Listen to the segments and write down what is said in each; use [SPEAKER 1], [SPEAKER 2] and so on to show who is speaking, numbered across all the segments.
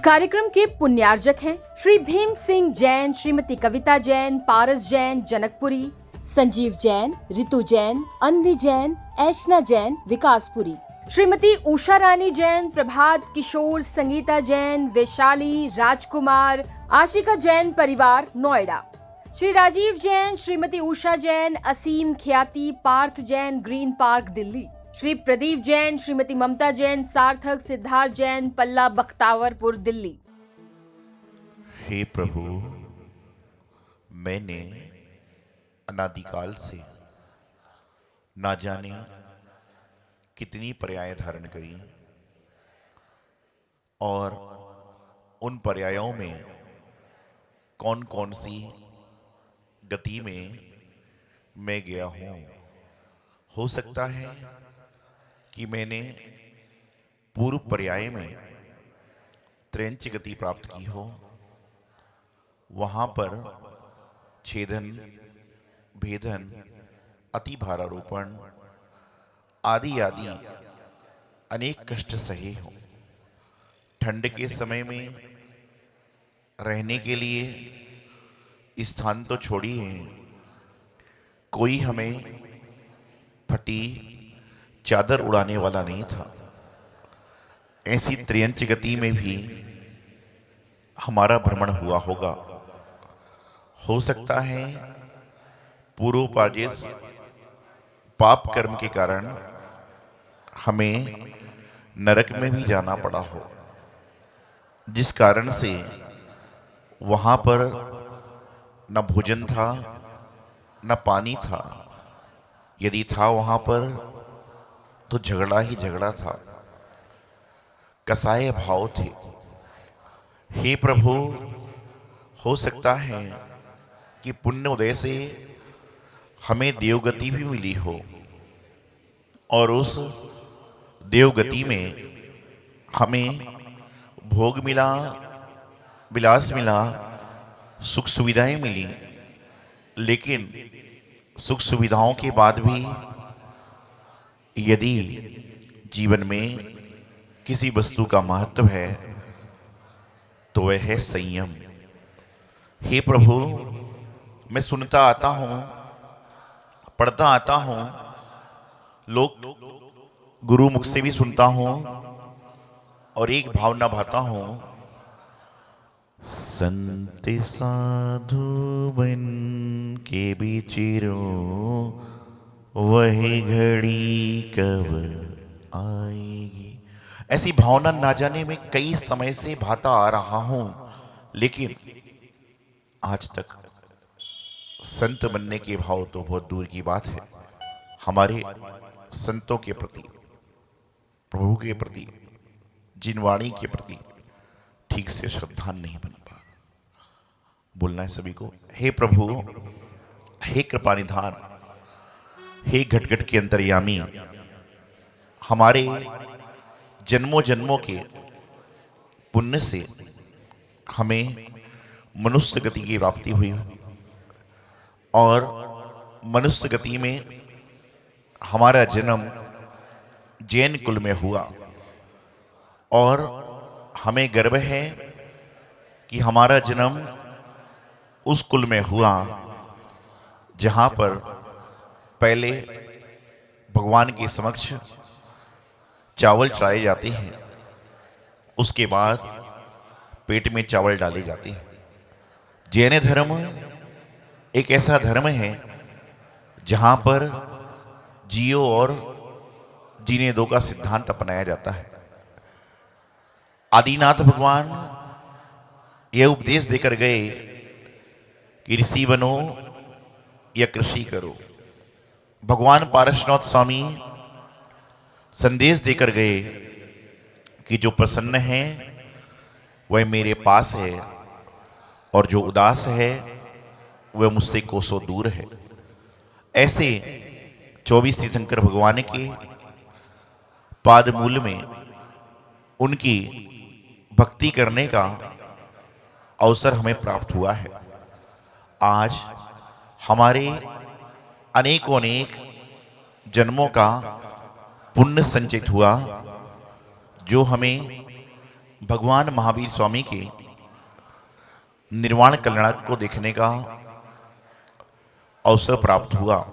[SPEAKER 1] कार्यक्रम के पुण्यार्जक हैं श्री भीम सिंह जैन, श्रीमती कविता जैन, पारस जैन, जनकपुरी, संजीव जैन, रितु जैन, अन्वी जैन, ऐशना जैन, विकासपुरी, श्रीमती उषा रानी जैन, प्रभात किशोर, संगीता जैन, वैशाली, राजकुमार, आशिका जैन परिवार, नोएडा, श्री राजीव जैन, श्रीमती उषा जैन, असीम ख्याति, पार्थ जैन, ग्रीन पार्क, दिल्ली, श्री प्रदीप जैन, श्रीमती ममता जैन, सार्थक, सिद्धार्थ जैन, पल्ला, बख्तावरपुर, दिल्ली।
[SPEAKER 2] हे प्रभु, मैंने अनादिकाल से ना जाने कितनी पर्याय धारण करी और उन पर्यायों में कौन कौन सी गति में मैं गया हूं। हो सकता है कि मैंने पूर्व पर्याय में त्रेंच गति प्राप्त की हो, वहां पर छेदन, भेदन, अति भारारोपण आदि आदि अनेक कष्ट सहे हो। ठंड के समय में रहने के लिए स्थान तो छोड़िए, कोई हमें फटी चादर उड़ाने वाला नहीं था। ऐसी त्रियंच गति में भी हमारा भ्रमण हुआ होगा। हो सकता है पूर्वोपार्जित पाप कर्म के कारण हमें नरक में भी जाना पड़ा हो, जिस कारण से वहां पर न भोजन था न पानी था। यदि था वहां पर तो झगड़ा ही झगड़ा था, कसाय भाव थे। हे प्रभु, हो सकता है कि पुण्य उदय से हमें देवगति भी मिली हो और उस देवगति में हमें भोग मिला, विलास मिला, सुख सुविधाएं मिली। लेकिन सुख सुविधाओं के बाद भी यदि जीवन में किसी वस्तु का महत्व है तो वह है संयम। हे प्रभु, मैं सुनता आता हूं, पढ़ता आता हूं, लोग गुरु मुख से भी सुनता हूं और एक भावना भाता हूं, संत साधु बन के बिचिरो वही घड़ी कब आएगी। ऐसी भावना ना जाने में कई समय से भाता आ रहा हूं, लेकिन आज तक संत बनने के भाव तो बहुत दूर की बात है। हमारे संतों के प्रति, प्रभु के प्रति, जिनवाणी के प्रति ठीक से श्रद्धा नहीं बन पा रहा। बोलना है सभी को, हे प्रभु, हे कृपा निधान, हे घट घट के अंतर्यामी, हमारे जन्मों जन्मों के पुण्य से हमें मनुष्य गति की प्राप्ति हुई और मनुष्य गति में हमारा जन्म जैन कुल में हुआ और हमें गर्व है कि हमारा जन्म उस कुल में हुआ जहां पर पहले भगवान के समक्ष चावल चढ़ाए जाते हैं, उसके बाद पेट में चावल डाले जाते हैं। जैन धर्म एक ऐसा धर्म है जहां पर जियो और जीने दो का सिद्धांत अपनाया जाता है। आदिनाथ भगवान यह उपदेश देकर गए कि ऋषि बनो या कृषि करो। भगवान पारसनाथ स्वामी संदेश देकर गए कि जो प्रसन्न है वह मेरे पास है और जो उदास है वह मुझसे कोसों दूर है। ऐसे 24 तीर्थंकर भगवान के पाद मूल में उनकी भक्ति करने का अवसर हमें प्राप्त हुआ है। आज हमारे अनेकों अनेक जन्मों का पुण्य संचित हुआ, जो हमें भगवान महावीर स्वामी के निर्वाण कल्याण को देखने का अवसर प्राप्त हुआ।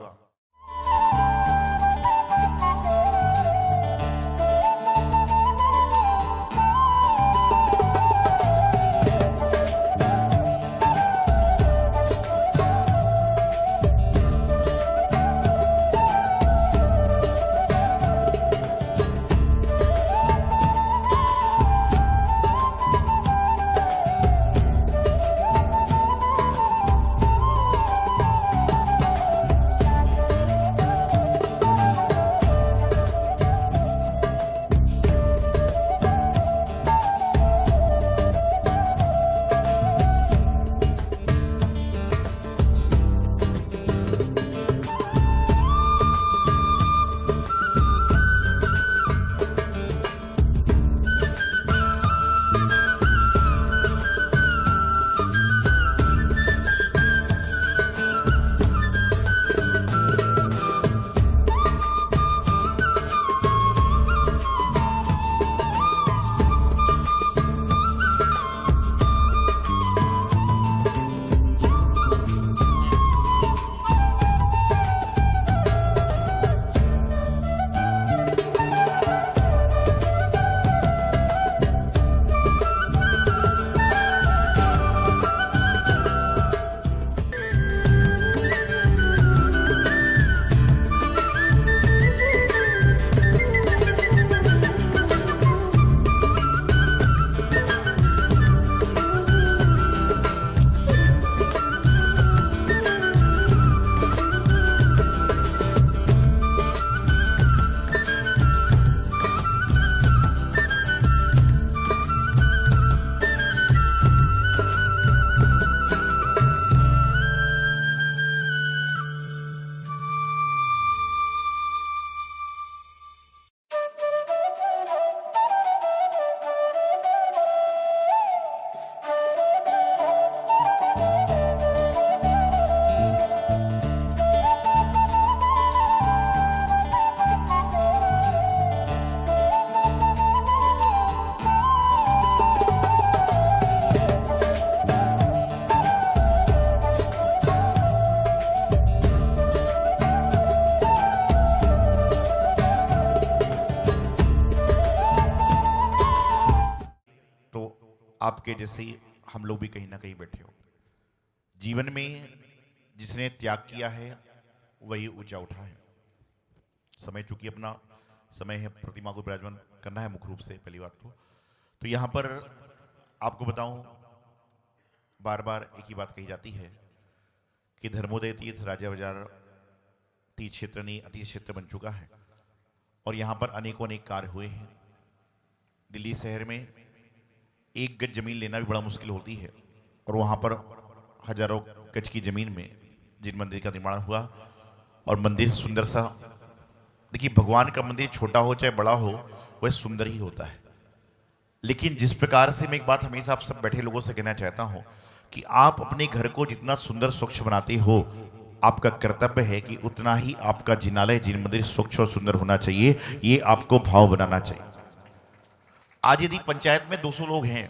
[SPEAKER 2] आपके जैसे ही हम लोग भी कहीं ना कहीं बैठे हो। जीवन में जिसने त्याग किया है वही ऊंचा उठा है। समय चूंकि अपना समय है, प्रतिमा को विराजमान करना है मुख्य रूप से पहली बात तो यहाँ पर आपको बताऊं, बार बार एक ही बात कही जाती है कि धर्मोदय तीर्थ राजा बाजार तीर्थ क्षेत्र नहीं अतीत क्षेत्र बन चुका है और यहाँ पर अनेकों अनेक कार्य हुए हैं। दिल्ली शहर में एक गज जमीन लेना भी बड़ा मुश्किल होती है और वहाँ पर हजारों गज की जमीन में जिन मंदिर का निर्माण हुआ और मंदिर सुंदर सा, देखिए भगवान का मंदिर छोटा हो चाहे बड़ा हो वह सुंदर ही होता है। लेकिन जिस प्रकार से मैं एक बात हमेशा आप सब बैठे लोगों से कहना चाहता हूं कि आप अपने घर को जितना सुंदर स्वच्छ बनाते हो, आपका कर्तव्य है कि उतना ही आपका जिनालय जिन मंदिर स्वच्छ और सुंदर होना चाहिए, ये आपको भाव बनाना चाहिए। आज यदि पंचायत में 200 लोग हैं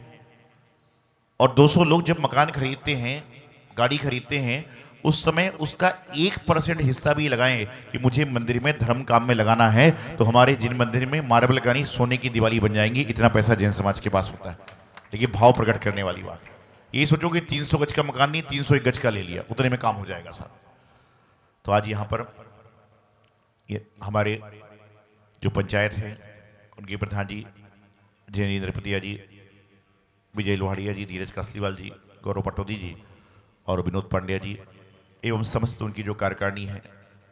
[SPEAKER 2] और 200 लोग जब मकान खरीदते हैं, गाड़ी खरीदते हैं, उस समय उसका 1% हिस्सा भी लगाएं कि मुझे मंदिर में धर्म काम में लगाना है, तो हमारे जिन मंदिर में मार्बल लगानी सोने की दिवाली बन जाएंगी। इतना पैसा जैन समाज के पास होता है। देखिए भाव प्रकट करने वाली बात, ये सोचो कि 300 गज का मकान नहीं 301 गज का ले लिया, उतने में काम हो जाएगा सर। तो आज यहाँ पर ये हमारे जो पंचायत है उनके प्रधान जी जैनी नरपतिया जी, विजय लोहाड़िया जी, धीरज कासलीवाल जी, गौरव पटौदी जी और विनोद पांड्या जी एवं समस्त उनकी जो कार्यकारिणी है,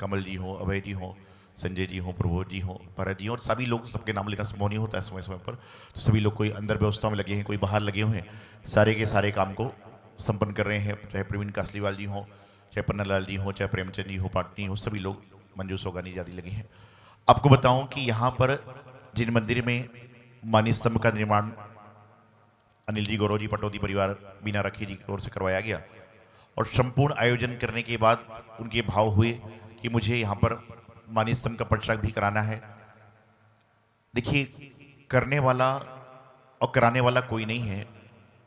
[SPEAKER 2] कमल जी हो, अभय जी हो, संजय जी हो, प्रबोध जी हो, भरत जी हो, और सभी लोग, सबके नाम लेना संभव नहीं होता है समय समय पर, तो सभी लोग कोई अंदर व्यवस्था में लगे हैं, कोई बाहर लगे हुए हैं, सारे के सारे काम को संपन्न कर रहे हैं। चाहे प्रवीण कासलीवाल जी हो, चाहे पन्नालाल जी हो, चाहे प्रेमचंद जी हो, पाटनी हो, सभी लोग, मंजू सोगानी आदि लगे हैं। आपको बताऊं कि यहाँ पर जिन मंदिर में मानी स्तंभ का निर्माण अनिल जी, गौरव जी, पटौदी परिवार, बीना रखी जी की ओर से करवाया गया और संपूर्ण आयोजन करने के बाद उनके भाव हुए कि मुझे यहाँ पर मानी स्तंभ का पटराग भी कराना है। देखिए करने वाला और कराने वाला कोई नहीं है,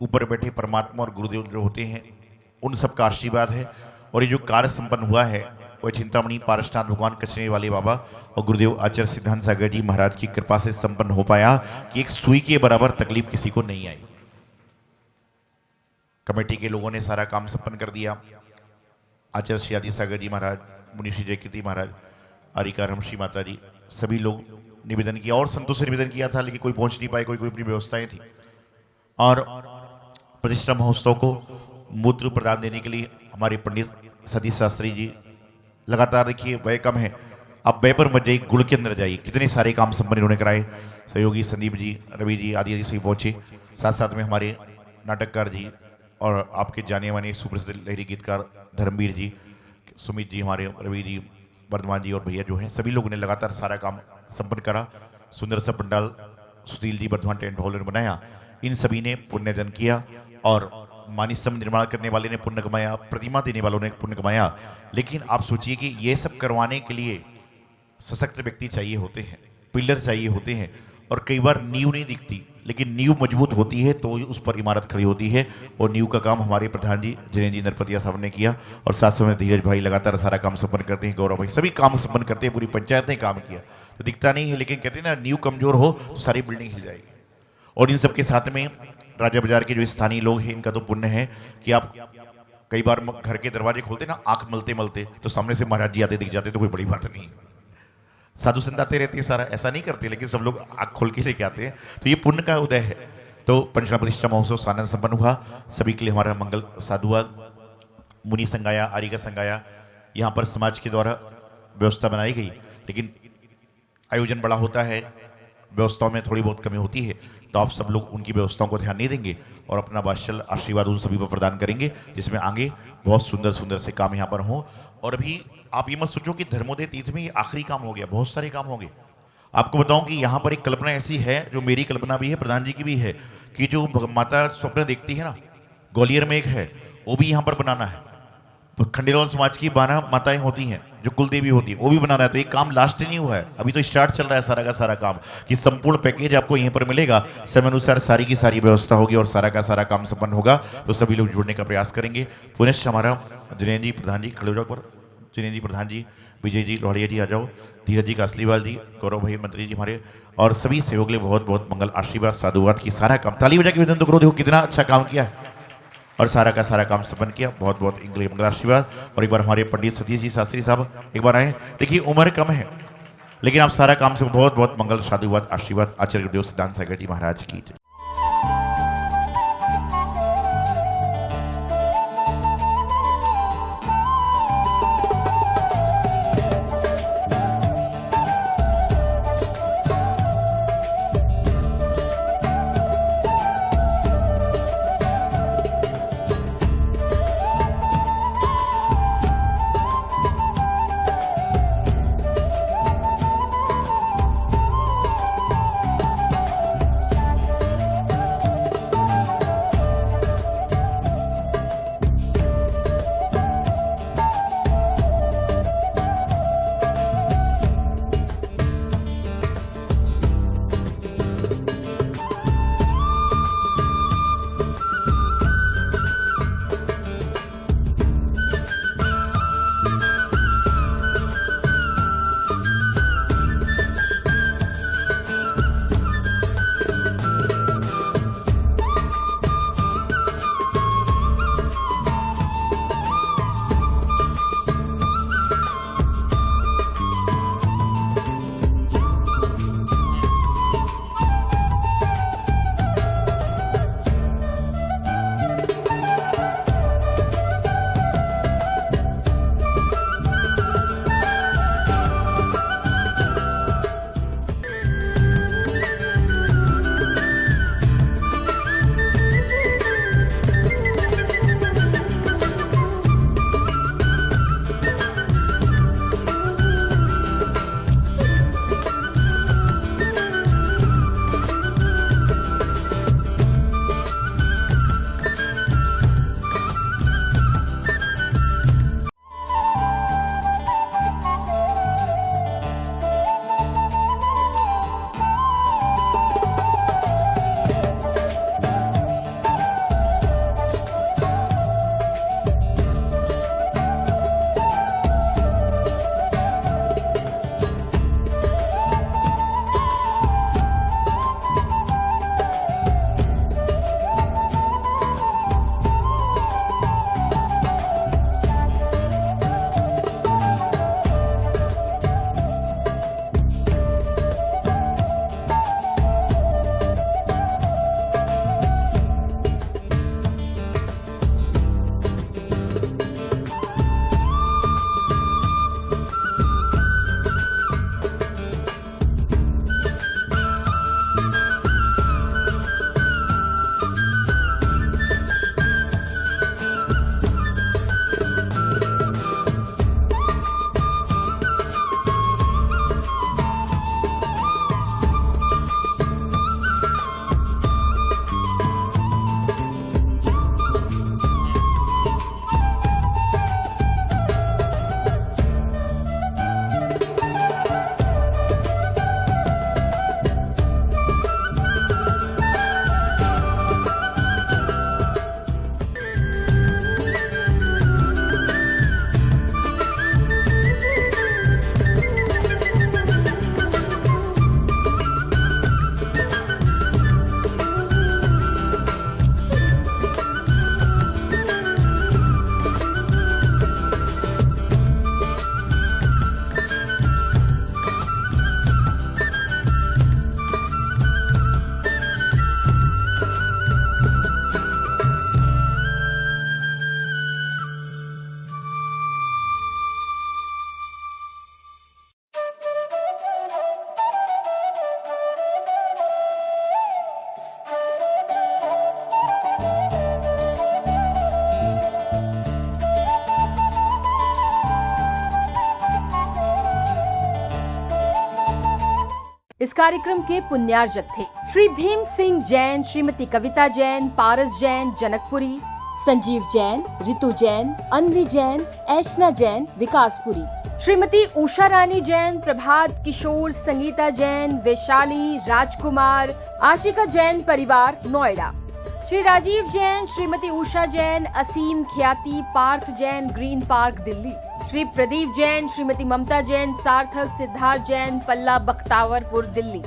[SPEAKER 2] ऊपर बैठे परमात्मा और गुरुदेव जो होते हैं उन सबका आशीर्वाद है। और ये जो कार्य संपन्न हुआ है वह चिंतामणि पारसनाथ भगवान कचरे वाले बाबा और गुरुदेव आचार्य सिद्धांत सागर जी महाराज की कृपा से संपन्न हो पाया कि एक सुई के बराबर तकलीफ किसी को नहीं आई। कमेटी के लोगों ने सारा काम संपन्न कर दिया। आचार्य श्री आदि सागर जी महाराज, मुनिषी जयकीर्ति महाराज, आरिकार श्री माता जी, सभी लोग निवेदन किया और संतोष से निवेदन किया था, लेकिन कोई पहुंच नहीं पाए, कोई कोई अपनी व्यवस्थाएं थी। और प्रतिष्ठा महोत्सव को मूत्र प्रदान देने के लिए हमारे पंडित सतीश शास्त्री जी लगातार, देखिए व्यय कम है, अब व्यय पर मत जाइए, गुड़ के अंदर जाइए। कितने सारे काम संपन्न इन्होंने कराए। सहयोगी संदीप जी, रवि जी आदि से पहुंचे, साथ साथ में हमारे नाटककार जी और आपके जाने माने सुप्रसिद्ध लहरी गीतकार धर्मवीर जी, सुमित जी, हमारे रवि जी, वर्धमान जी और भैया जो हैं, सभी लोगों ने लगातार सारा काम संपन्न करा। सुंदर सा पंडाल सुशील जी वर्धमान टेंट हॉल ने बनाया। इन सभी ने पुण्यदान किया और मानस्तंभ निर्माण करने वाले ने पुण्य कमाया, प्रतिमा देने वालों ने पुण्य कमाया। लेकिन आप सोचिए कि ये सब करवाने के लिए सशक्त व्यक्ति चाहिए होते हैं, पिलर चाहिए होते हैं, और कई बार नींव नहीं दिखती, लेकिन नींव मजबूत होती है तो उस पर इमारत खड़ी होती है। और नींव का काम हमारे प्रधान जी जिनेन्द्र जी नरपतिया साहब ने किया, और साथ साथ में धीरज भाई लगातार सारा काम संपन्न करते हैं, गौरव भाई सभी काम संपन्न करते हैं, पूरी पंचायत ने काम किया। तो दिखता नहीं है, लेकिन कहते हैं ना, नींव कमजोर हो तो सारी बिल्डिंग हिल जाएगी। और इन सबके साथ में राजा बाजार के जो स्थानीय लोग हैं, इनका तो पुण्य है कि आप कई बार घर के दरवाजे खोलते ना, आंख मलते मलते तो सामने से महाराज जी आते दिख जाते, तो कोई बड़ी बात नहीं। साधु संत आते रहते हैं, सारा ऐसा नहीं करते, लेकिन सब लोग आंख खोल के लेके आते हैं, तो ये पुण्य का उदय है। तो पंचना प्रतिष्ठा महोत्सव सानंद संपन्न हुआ। सभी के लिए हमारा मंगल साधुवाद। मुनि संघ आया, आर्य का संघ आया, यहाँ पर समाज के द्वारा व्यवस्था बनाई गई, लेकिन आयोजन बड़ा होता है, व्यवस्थाओं में थोड़ी बहुत कमी होती है, तो आप सब लोग उनकी व्यवस्थाओं को ध्यान नहीं देंगे और अपना वात्सल आशीर्वाद उन सभी पर प्रदान करेंगे, जिसमें आगे बहुत सुंदर सुंदर से काम यहाँ पर हों। और अभी आप ये मत सोचो कि धर्मोदय तीर्थ में ये आखिरी काम हो गया, बहुत सारे काम होंगे। आपको बताऊं कि यहाँ पर एक कल्पना ऐसी है, जो मेरी कल्पना भी है, प्रधान जी की भी है, कि जो माता स्वप्न देखती है ना, ग्वालियर में एक है, वो भी यहाँ पर बनाना है। तो खंडेलवाल समाज की 12 माताएं होती हैं, जो कुलदेवी होती है, वो भी बनाना है। तो एक काम लास्ट नहीं हुआ है, अभी तो स्टार्ट चल रहा है सारा का सारा काम, कि संपूर्ण पैकेज आपको यहीं पर मिलेगा। समय अनुसार सारी की सारी व्यवस्था होगी और सारा का सारा काम संपन्न होगा। तो सभी लोग जुड़ने का प्रयास करेंगे। पुनश्च हमारा जिनेन्द्र जी प्रधान जी खड़े हो जाओ पर, जिनेन्द्र जी प्रधान जी, विजय जी लोहड़िया जी आ जाओ, धीरज जी कासलीवाल जी, गौरव भाई मंत्री जी हमारे, और सभी सहयोग लिए बहुत बहुत मंगल आशीर्वाद साधुवाद की सारा काम। ताली बजा के विधन तो करो, देखो कितना अच्छा काम किया है और सारा का सारा काम संपन्न किया। बहुत बहुत इनके मंगल आशीर्वाद। और एक बार हमारे पंडित सतीश जी शास्त्री साहब एक बार आए। देखिए उम्र कम है, लेकिन आप सारा काम से बहुत बहुत मंगल साधुवाद आशीर्वाद। आचार्य गुरुदेव सिद्धांत सागर जी महाराज की जय।
[SPEAKER 1] इस कार्यक्रम के पुण्यार्जक थे श्री भीम सिंह जैन, श्रीमती कविता जैन, पारस जैन, जनकपुरी, संजीव जैन, रितु जैन, अन्वी जैन, ऐशना जैन, विकासपुरी, श्रीमती उषा रानी जैन, प्रभात किशोर, संगीता जैन, वैशाली, राजकुमार, आशिका जैन परिवार, नोएडा, श्री राजीव जैन, श्रीमती उषा जैन, असीम, ख्याति, पार्थ जैन, ग्रीन पार्क, दिल्ली, श्री प्रदीप जैन, श्रीमती ममता जैन, सार्थक, सिद्धार्थ जैन, पल्ला, बख्तावरपुर, दिल्ली,